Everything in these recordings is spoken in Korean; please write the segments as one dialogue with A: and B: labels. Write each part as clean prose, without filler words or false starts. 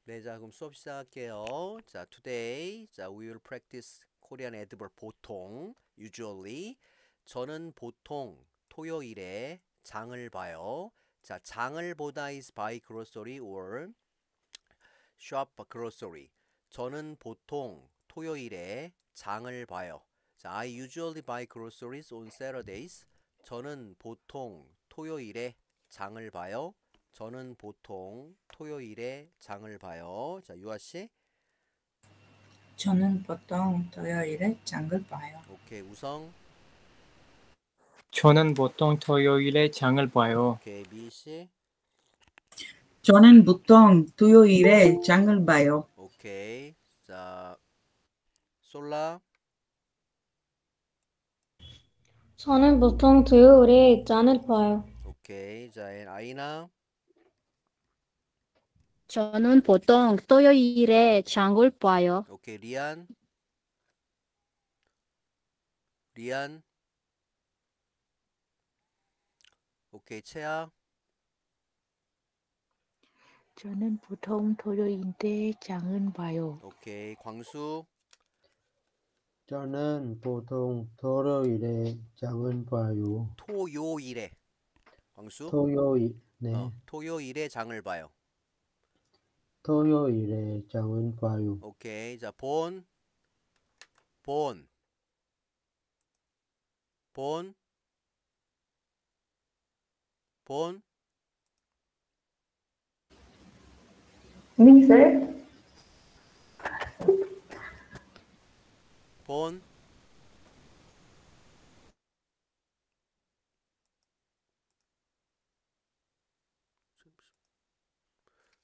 A: 네, 자, 그럼 수업 시작할게요. 자, today, 자, we will practice Korean adverb 보통, usually. 저는 보통 토요일에 장을 봐요. 자, 장을 보다 is buy grocery or shop grocery. 저는 보통 토요일에 장을 봐요. 자, I usually buy groceries on Saturdays. 저는 보통 토요일에 장을 봐요. 저는 보통 토요일에 장을 봐요. 자, 유아 씨.
B: 저는 보통 토요일에 장을 봐요.
A: 오케이, 우성.
C: 저는 보통 토요일에 장을 봐요.
A: 오케이, 미 씨.
B: 저는 보통 토요일에 장을 봐요.
A: 오케이. 자, 솔라.
D: 저는 보통 토요일에 장을 봐요.
A: 오케이. 자, 아이나.
E: 저는 보통 토요일에 장을 봐요.
A: 오케이, 리안. 리안. 오케이, 채아.
F: 저는 보통 토요일에 장을 봐요.
A: 오케이, 광수.
G: 저는 보통 토요일에 장을 봐요.
A: 토요일에. 광수.
G: 토요일, 네.
A: 토요일에 장을 봐요.
G: 토요일에 장을 봐요.
A: 오케이. 자, 본. 본. 본. 본.
D: 민설?
A: 본.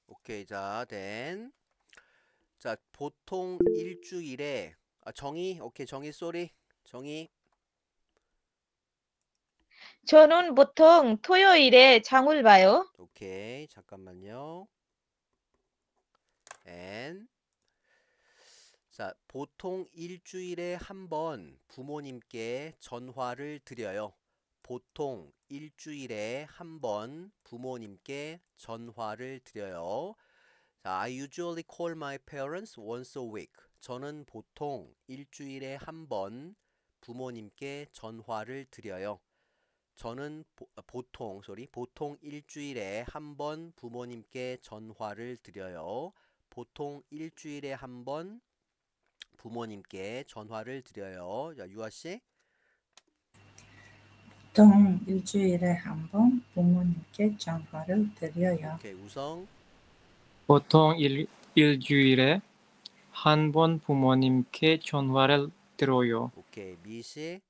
A: 오케이. 자, 된. 자, 보통 일주일에 정의. 오케이. 정의 쏘리. 정의.
H: 저는 보통 토요일에 장을 봐요.
A: 오케이. 잠깐만요. and 자, 보통 일주일에 한 번 부모님께 전화를 드려요. 보통 일주일에 한 번 부모님께 전화를 드려요. 자, I usually call my parents once a week. 저는 보통 일주일에 한 번 부모님께 전화를 드려요. 저는 보통 일주일에 한 번 부모님께 전화를 드려요. 보통 일주일에 한 번 부모님께 전화를 드려요. 자, 유아 씨.
B: 보통 일주일에 한 번 부모님께 전화를 드려요.
A: 오케이, 우성.
C: 보통 일주일에 한 번 부모님께 전화를 드려요.
A: 오케이, 미 씨.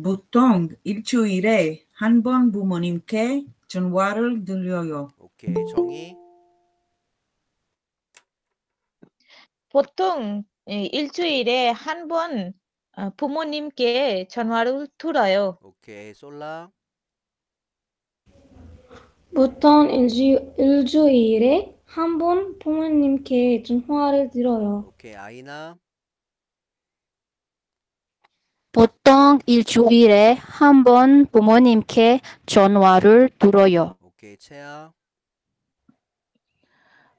B: 보통 일주일에 한 번 부모님께 전화를 드려요.
A: 오케이, 정희.
H: 보통 일주일에 한 번 부모님께 전화를 드려요.
A: 오케이, 솔라.
D: 보통 일주일에 한 번 부모님께 전화를 드려요.
A: 오케이, 아이나.
E: 보통 일주일에 한 번 부모님께 전화를 드려요.
A: 오케이, 채아.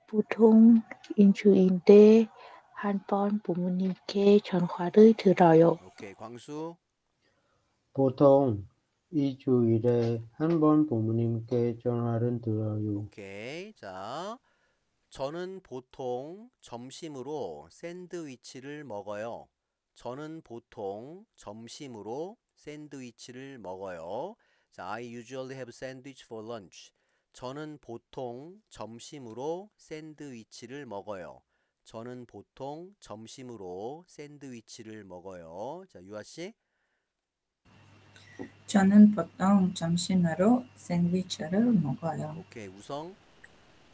F: 보통 일주일에 한 번 부모님께 전화를 드려요.
A: 오케이, 광수.
G: 보통 일주일에 한 번 부모님께 전화를 드려요.
A: 오케이. 자, 저는 보통 점심으로 샌드위치를 먹어요. 저는 보통 점심으로 샌드위치를 먹어요. 자, I usually have sandwich for lunch. 저는 보통 점심으로 샌드위치를 먹어요. 저는 보통 점심으로 샌드위치를 먹어요. 자, 유아 씨.
B: 저는 보통 점심으로 샌드위치를 먹어요.
A: 오케이, 우성.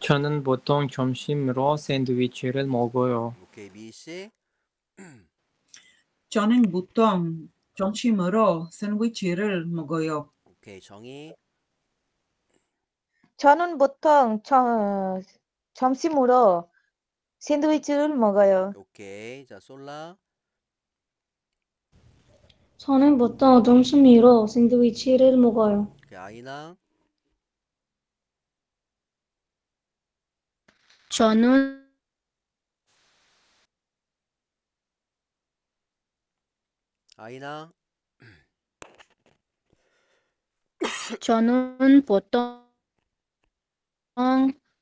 C: 저는 보통 점심으로 샌드위치를 먹어요.
A: 오케이, 미 씨.
B: 저는 보통 점심으로 샌드위치를 먹어요.
A: 오케이, 정희.
H: 저는 보통 점심으로 샌드위치를 먹어요.
A: 오케이. 자, 솔라.
D: 저는 보통 점심으로 샌드위치를 먹어요.
A: 오케이, 아이나. 아이나.
E: 저는 보통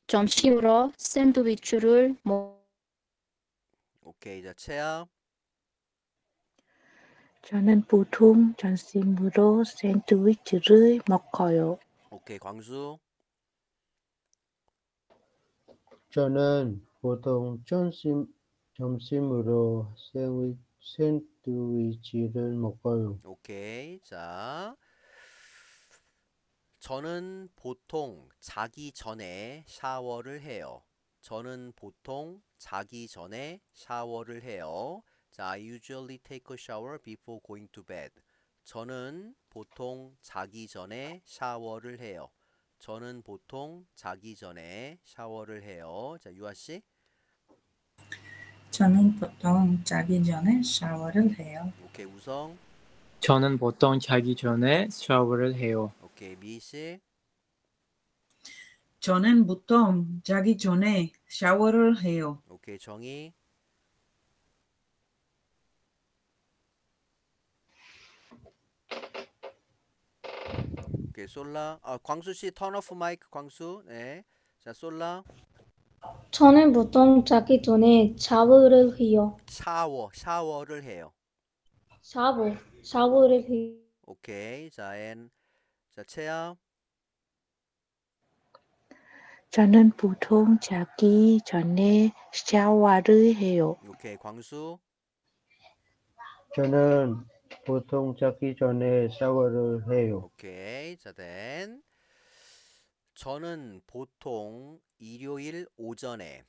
E: 점심으로 샌드위치를
A: 오케이. 자, 채아.
F: 저는 보통 점심으로 샌드위치를 먹어요.
A: 오케이. 광수.
G: 저는 보통 점심으로 샌드위치를 먹어요.
A: 오케이. 자, 저는 보통 자기 전에 샤워를 해요. 저는 보통 자기 전에 샤워를 해요. 자, I usually take a shower before going to bed. 저는 보통 자기 전에 샤워를 해요. 저는 보통 자기 전에 샤워를 해요. 자, 유아 씨.
B: 저는 보통 자기 전에 샤워를 해요.
A: 오케이, 우성.
C: 저는 보통 자기 전에 샤워를 해요.
A: 오케이, 미 씨.
I: 저는 보통 자기 전에 샤워를 해요.
A: 오케이, 정희. 오케이, 솔라. 광수 씨 턴 오프 마이크. 광수. 네. 자, 솔라.
D: 저는 보통 자기 전에 샤워를 해요.
A: 샤워를 해요.
D: 샤워를 해요.
A: 오케이. 자, 자, 채아.
F: 저는 보통 자기 전에 샤워를 해요.
A: 오케이. 광수.
G: 저는 보통 자기 전에 샤워를 해요.
A: 오케이. 자, 저는 보통 일요일 오전에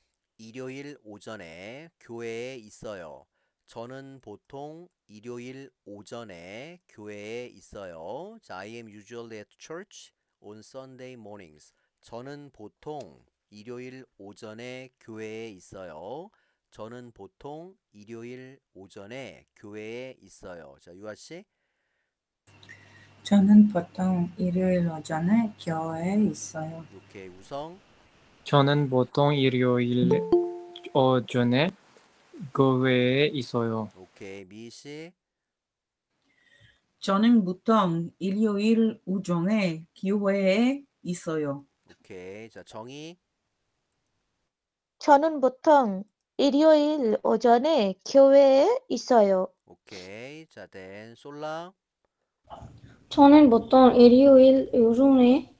A: 교회에 있어요. 저는 보통 일요일 오전에 교회에 있어요. 자, I am usually at church on Sunday mornings. 저는 보통 일요일 오전에 교회에 있어요. 저는 보통 일요일 오전에 교회에 있어요. 자, 유아 씨.
B: 저는 보통 일요일 오전에 교회에 있어요.
A: 오케이, 우성.
C: 저는 보통 일요일 오전에 교회에 있어요.
A: 오케이, 미 씨.
I: 저는 보통 일요일 오전에 교회에 있어요.
A: 오케이, 자, 정희.
H: 저는 보통 일요일 오전에 교회에 있어요.
A: 오케이, 자, 솔라.
D: 저는 보통 일요일 오전에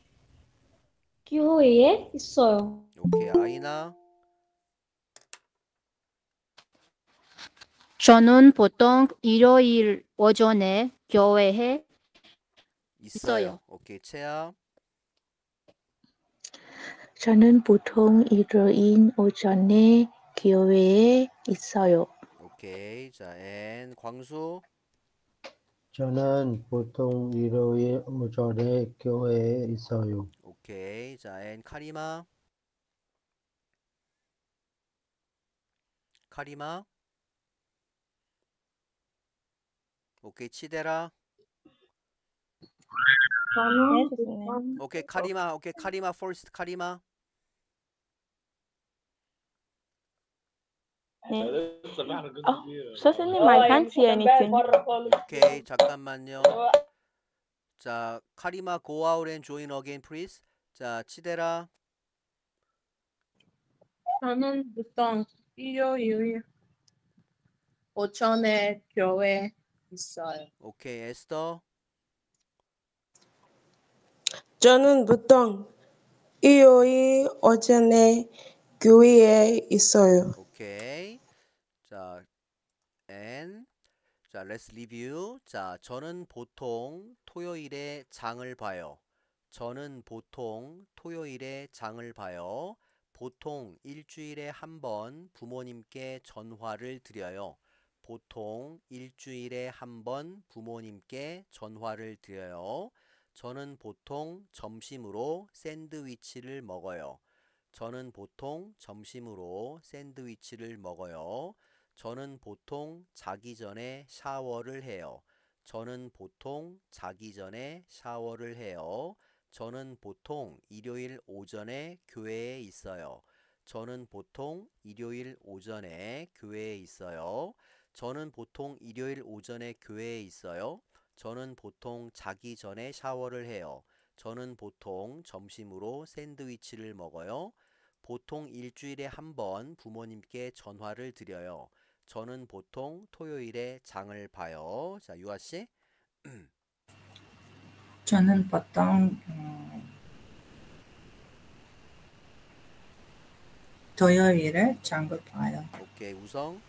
D: 교회에 있어요.
A: 오케이, 아이나.
E: 저는 보통 일요일 오전에 교회에 있어요.
A: 오케이, 채아.
F: 저는 보통 일요일 오전에 교회에 있어요.
A: 오케이, 자, 광수.
G: 저는 보통 일요일 오전에 교회에 있어요.
A: 오케이, 자, 카리마. 오케이, 치데라. 오케이, 카리마 first, 카리마.
J: So sending I can't see anything.
A: 오케이, 잠깐만요. 자, 카리마 go out and join again, please. 자, 치데라.
K: 저는 보통 일요일 오전에 교회 있어요.
A: 오케이, 에스더.
L: 저는 보통 일요일 오전에 교회에 있어요.
A: 오케이. 자, 자, let's review. 자, 저는 보통 토요일에 장을 봐요. 저는 보통 토요일에 장을 봐요. 보통 일주일에 한 번 부모님께 전화를 드려요. 보통 일주일에 한 번 부모님께 전화를 드려요. 저는 보통 점심으로 샌드위치를 먹어요. 저는 보통 점심으로 샌드위치를 먹어요. 저는 보통 자기 전에 샤워를 해요. 저는 보통 자기 전에 샤워를 해요. 저는 보통 일요일 오전에 교회에 있어요. 저는 보통 일요일 오전에 교회에 있어요. 저는 보통 일요일 오전에 교회에 있어요. 저는 보통 자기 전에 샤워를 해요. 저는 보통 점심으로 샌드위치를 먹어요. 보통 일주일에 한 번 부모님께 전화를 드려요. 저는 보통 토요일에 장을 봐요. 자, 유아 씨.
B: 저는 보통 토요일에 장을 봐요.
A: 오케이, 우성.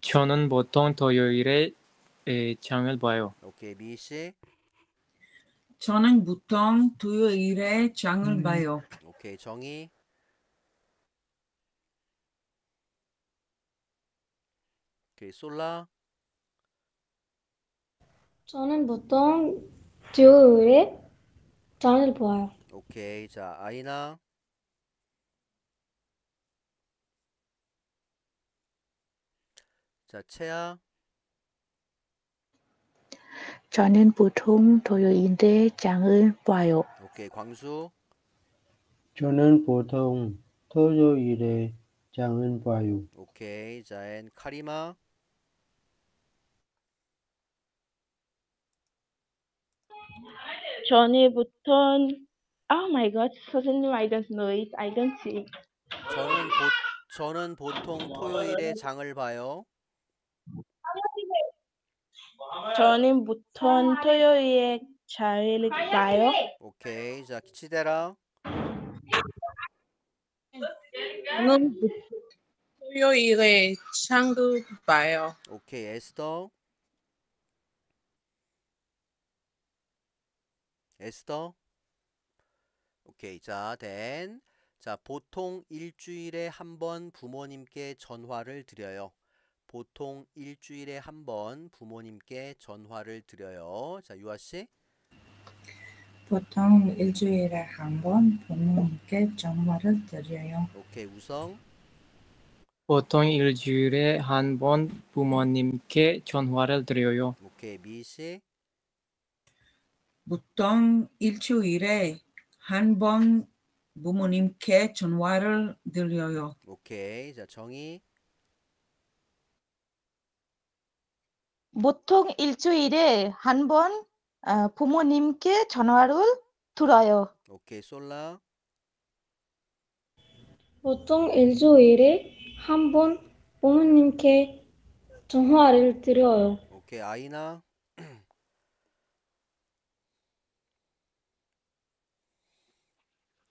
C: 저는 보통 토요일에 장을 봐요.
A: 오케이, 미희 씨.
I: 저는 보통 토요일에 장을 봐요.
A: 오케이, 정희. 오케이, 솔라.
D: 저는 보통 토요일에 장을 봐요.
A: 오케이, 자, 아이나. 자, 채아.
F: 저는 보통 토요일에 장을 봐요.
A: 오케이, 광수.
G: 저는 보통 토요일에 장을 봐요.
A: 오케이, 자, 앤 카리마.
J: 저는 보통 Oh my God, suddenly I don't know it. I don't see it.
A: 저는 보통 토요일에 장을 봐요.
J: 저는 보통 토요일에 장을 봐요.
A: 오케이, 자, 치대라.
K: 저는 토요일에 장을 봐요.
A: 오케이, 에스더. 에스더. 오케이, 자, 댄. 자, 보통 일주일에 한 번 부모님께 전화를 드려요. 보통 일주일에 한 번 부모님께 전화를 드려요. 자, 유아 씨.
B: 보통 일주일에 한 번 부모님께 전화를 드려요.
A: 오케이, 우성.
C: 보통 일주일에 한 번 부모님께 전화를 드려요.
A: 오케이, 미희 씨.
I: 보통 일주일에 한 번 부모님께 전화를 드려요.
A: 오케이, 자, 정희.
H: 보통 일주일에 한 번 부모님께 전화를 드려요.
A: 오케이, 솔라.
D: 보통 일주일에 한 번 부모님께 전화를 드려요.
A: 오케이, 아이나.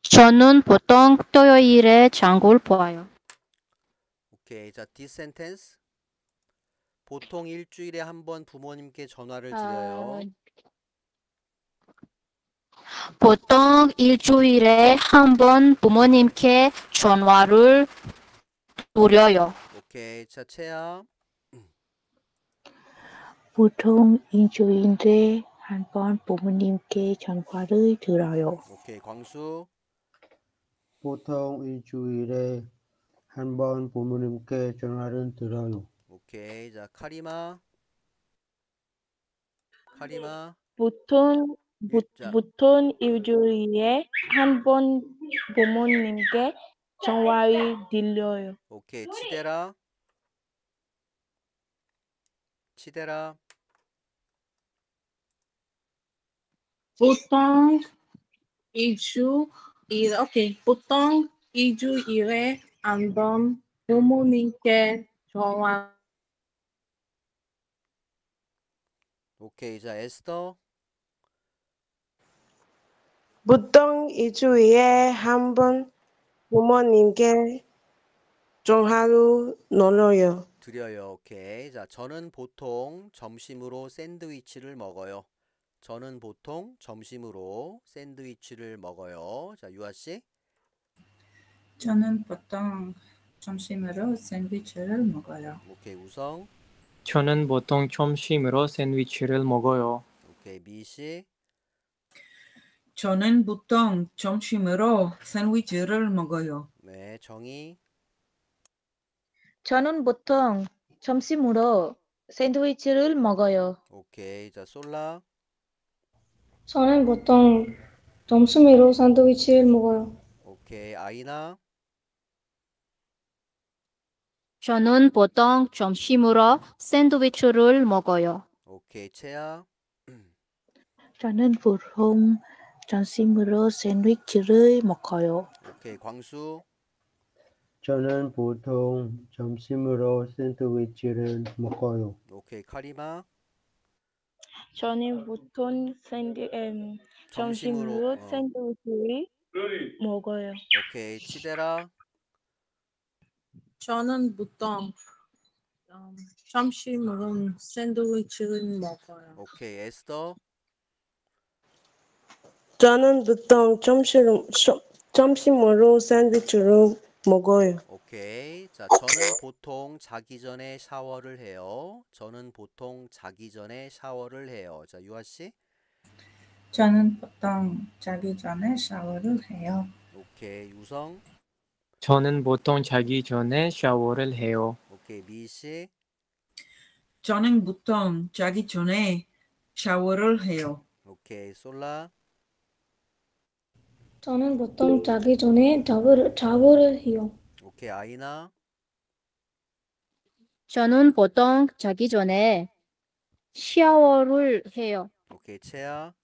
E: 저는 보통 토요일에 장을 봐요.
A: 오케이, 자, this sentence. 보통 일주일에 한 번 부모님께 전화를 드려요.
E: 보통 일주일에 한 번 부모님께 전화를 드려요.
A: 오케이, 자, 채아.
F: 보통 일주일에 한 번 부모님께 전화를 드려요.
A: 오케이, 광수.
G: 보통 일주일에 한 번 부모님께 전화를 드려요.
A: 오케이, 자, 카리마. 카리마.
J: 보통
A: 자,
J: 일주일에 한 번 부모님께 전화를 드려요.
A: 오케이, 치대라. 치대라.
K: 보통 보통 일주일에 한 번 부모님께 전화.
A: 오케이, 자, 에스더.
L: 보통 일주일에 한 번 부모님께 전화를 넣어요.
A: 드려요. 오케이. 자, 저는 보통 점심으로 샌드위치를 먹어요. 저는 보통 점심으로 샌드위치를 먹어요. 자, 유아 씨.
B: 저는 보통 점심으로 샌드위치를 먹어요.
A: 오케이, 우성.
C: 저는 보통 점심으로 샌드위치를 먹어요.
A: 오케이, 미희 씨.
I: 저는 보통 점심으로 샌드위치를 먹어요.
A: 네, 정희.
H: 저는 보통 점심으로 샌드위치를 먹어요.
A: 오케이, 자, 솔라.
D: 저는 보통 점심으로 샌드위치를 먹어요.
A: 오케이. 아이나.
E: 저는 보통 점심으로 샌드위치를 먹어요.
A: 오케이. 채야.
F: 저는 보통 점심으로 샌드위치를 먹어요.
A: 오케이. 광수.
G: 저는 보통 점심으로 샌드위치를 먹어요.
A: 오케이. 카리마.
J: 저는 보통 점심으로
A: 점심으로.
J: 샌드위치를 먹어요.
A: 오케이. 치데라.
K: 저는 보통 점심으로 샌드위치를 먹어요.
A: 오케이. 에스더.
L: 저는 보통 점심으로 샌드위치를 먹어요.
A: 오케이. 자, 저는 보통 자기 전에 샤워를 해요. 저는 보통 자기 전에 샤워를 해요. 자, 유아 씨.
B: 저는 보통 자기 전에 샤워를 해요.
A: 오케이. 유성.
C: 저는 보통 자기 전에 샤워를 해요.
A: 오케이. 미 씨.
I: 저는 보통 자기 전에 샤워를 해요.
A: 오케이. 솔라.
D: 저는 보통 자기 전에 샤워를 해요.
A: 오케이. 아이나.
E: 저는 보통 자기 전에 샤워를 해요.
A: 오케이. 채야.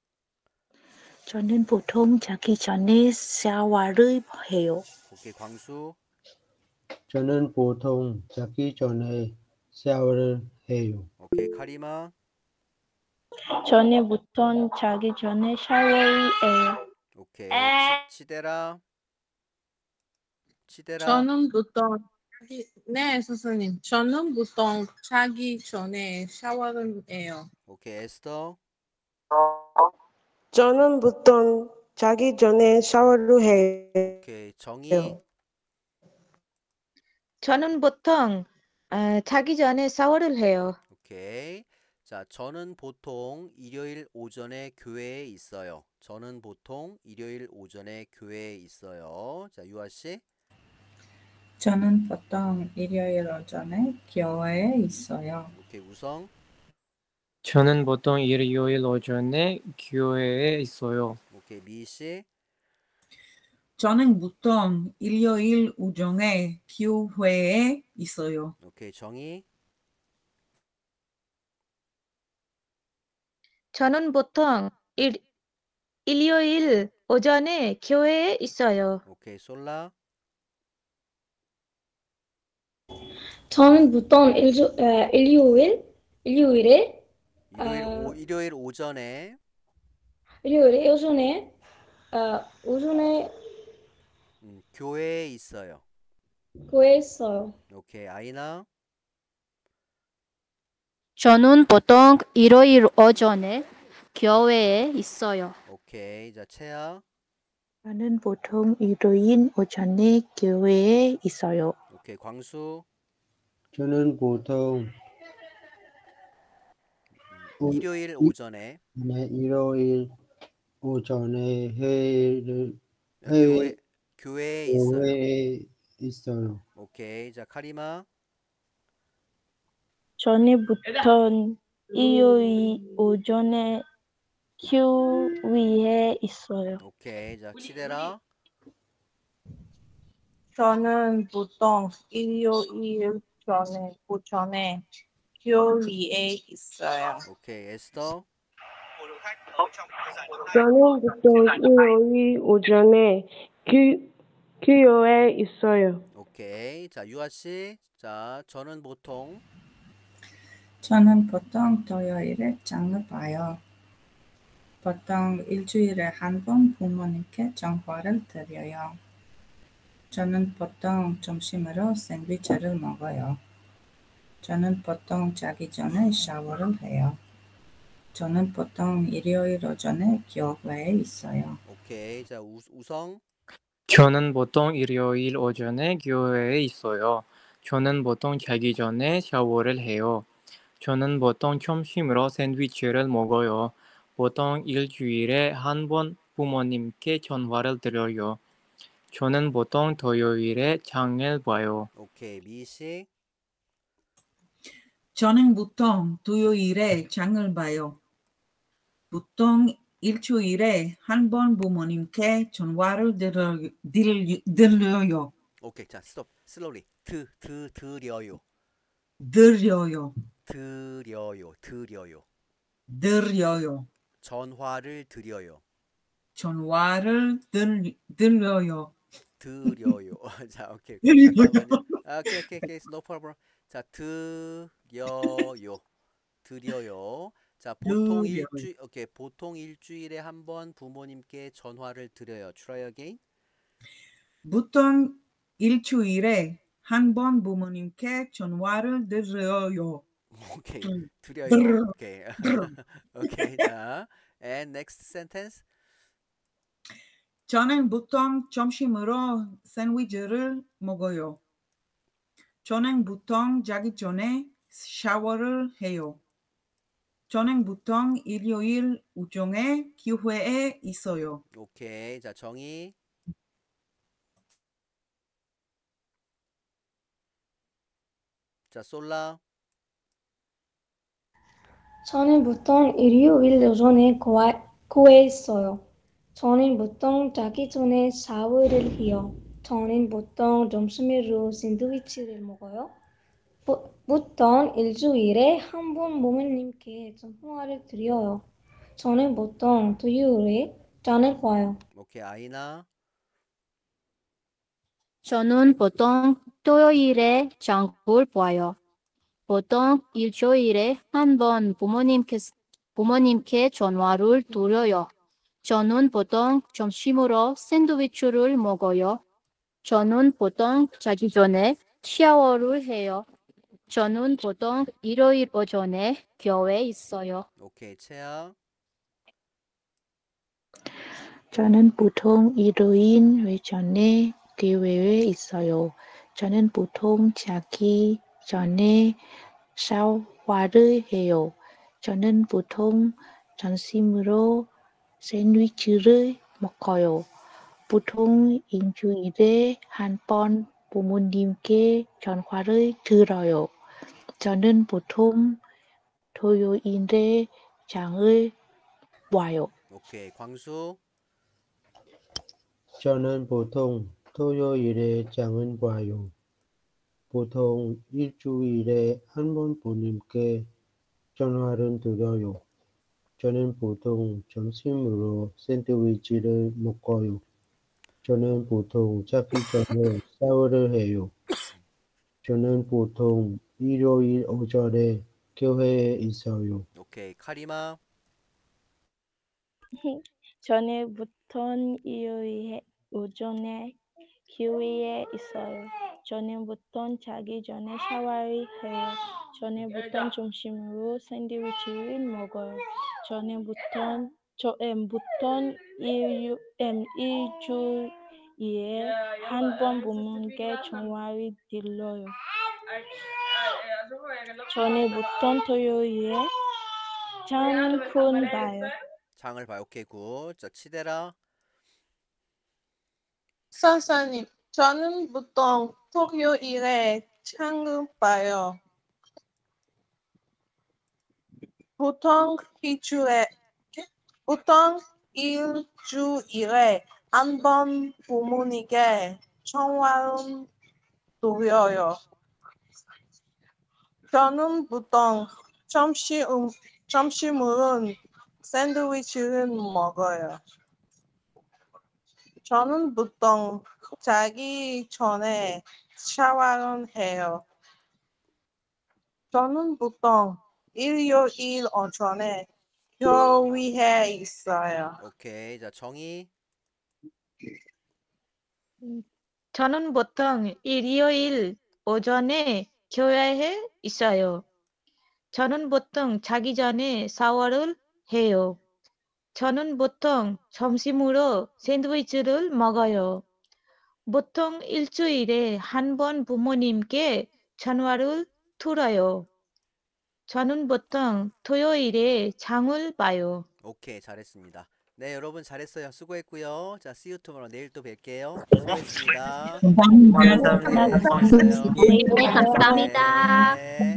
F: 저는 보통 자기 전에 샤워를 해요.
A: 오케이. 광수.
G: 저는 보통 자기 전에 샤워를 해요.
A: 오케이. 카리마.
J: 저는 보통 자기 전에 샤워를 해요.
A: 오케이. 치데라.
K: 저는 보통 네, 선생님. 저는 보통 자기 전에 샤워를 해요.
A: 오케이. 에스더.
L: 저는 보통 자기 전에 샤워를 해요.
A: 오케이. 정희.
H: 저는 보통 자기 전에 샤워를 해요.
A: 오케이. 자, 저는 보통 일요일 오전에 교회에 있어요. 저는 보통 일요일 오전에 교회에 있어요. 자, 유아 씨.
B: 저는 보통 일요일 오전에 교회에 있어요.
A: 오케이. 우성.
C: 저는 보통 일요일 오전에 교회에 있어요.
A: 오케이. 미 씨.
I: 저는 보통 일요일 오전에 교회에 있어요.
A: 오케이. 정희.
H: 저는 보통 일요일 오전에 교회에 있어요.
A: 오케이. 솔라.
D: 저는 보통 일요일에
A: 일요일 오전에
D: 오전에
A: 교회에 있어요.
D: 교회에 있어요.
A: 오케이. 아이나.
E: 저는 보통 일요일 오전에 교회에 있어요.
A: 오케이. 자, 채야.
F: 저는 보통 일요일 오전에 교회에 있어요.
A: 오케이. 광수.
G: 저는 보통
A: 일요일 오전에
G: 일요일 오전에
A: 교회에 있어요.
G: 교회에 있어요.
A: 오케이. 자, 카리마.
J: 저는 보통 일요일 오전에 교회에 있어요.
A: 오케이. 자, 치데라.
K: 저는 보통 일요일 오전에 교회에 있어요.
A: 오케이. 에스더.
L: 저는 보통 일요일 오전에 교회에 있어요.
A: 오케이. 자, 유아 씨. 자, 저는 보통
B: 토요일에 장을 봐요. 보통 일주일에 한 번 부모님께 전화를 드려요. 저는 보통 점심으로 샌드위치를 먹어요. 저는 보통 자기 전에 샤워를 해요. 저는 보통 일요일 오전에 교회에 있어요.
A: 오케이. 자, 우성.
C: 저는 보통 일요일 오전에 교회에 있어요. 저는 보통 자기 전에 샤워를 해요. 저는 보통 점심으로 샌드위치를 먹어요. 보통 일주일에 한 번 부모님께 전화를 드려요. 저는 보통 토요일에 장을 봐요.
A: 오케이. 미 씨.
I: 저는 보통 토요일에 장을 봐요. 보통 일주일에 한 번 부모님께 전화를 드려요.
A: 오케이, 자, 스톱. 슬로리. 드려요.
I: 드려요.
A: 드려요. 드려요.
I: 드려요.
A: 전화를 드려요.
I: 전화를 드려요.
A: 드려요. 자, 오케이.
I: 드려요.
A: 잠깐만요. 오케이. No problem. 자, 드려요. 드려요. 자, 보통
I: 드려요.
A: 보통 일주일에 한 번 부모님께 전화를 드려요. Try again.
I: 보통 일주일에 한 번 부모님께 전화를 드려요.
A: 오케이.
I: 드려.
A: 드려요. 오케이. 오케이. 자, and next sentence.
I: 저는 보통 점심으로 샌드위치를 먹어요. 저는 보통 자기 전에 샤워를 해요. 저는 보통 일요일 오전에 교회에 있어요.
A: 오케이. 자, 정의. 자, 솔라.
D: 저는 보통 일요일 오전에 교회에 있어요. 저는 보통 자기 전에 샤워를 해요. 저는 보통 점심으로 샌드위치를 먹어요. 보통 일주일에 한 번 부모님께 전화를 드려요. 저는 보통 토요일에 장을 봐요.
A: 오케이. 아이나.
E: 저는 보통 토요일에 장을 봐요. 보통 일주일에 한 번 부모님께 전화를 드려요. 저는 보통 점심으로 샌드위치를 먹어요. 저는 보통 자기 전에 샤워를 해요. 저는 보통 일요일 오전에 교회에 있어요.
A: 오케이. 채아.
F: 저는 보통 일요일 오전에 교회에 있어요. 저는 보통 자기 전에 샤워를 해요. 저는 보통 점심으로 샌드위치를 먹어요. 보통 일주일에 한 번 부모님께 전화를 드려요. 저는 보통 토요일에 장을 봐요.
A: 오케이. 광수.
G: 저는 보통 토요일에 장을 봐요. 보통 일주일에 한 번 부모님께 전화를 드려요. 저는 보통 점심으로 샌드위치를 먹어요. 저는 보통 자기 전에 샤워를 해요. 저는 보통 일요일 오전에 교회에 있어요.
A: 오케이. 카리마.
J: 저는 보통 일요일 오전에 교회에 있어요. 저는 보통 자기 전에 샤워를 해요. 저는 보통 점심으로 샌드위치를 먹어요. 저는 보통 일주일에 한 번 부모님께 전화를 드려요. 저는 보통 토요일에 장을 봐요.
A: 장을 봐요. 오케이. 굿. 자, 치데라.
K: 선생님, 저는 보통 토요일에 장을 봐요. 보통 일주일에 한 번 부모님께 전화를 드려요. 저는 보통 점심으로 샌드위치를 먹어요. 저는 보통 자기 전에 샤워를 해요. 저는 보통 일요일 오전에 교회에 있어요.
A: 오케이. 자, 정의.
H: 저는 보통 일요일 오전에 교회에 있어요. 저는 보통 자기 전에 샤워를 해요. 저는 보통 점심으로 샌드위치를 먹어요. 보통 일주일에 한 번 부모님께 전화를 드려요. 저는 보통 토요일에 장을 봐요.
A: 오케이. 잘했습니다. 네, 여러분 잘했어요. 수고했고요. 자, see you tomorrow. 내일 또 뵐게요. 수고했습니다.
I: 감사합니다.
A: 네, 수고했어요.
E: 네, 감사합니다.
A: 네.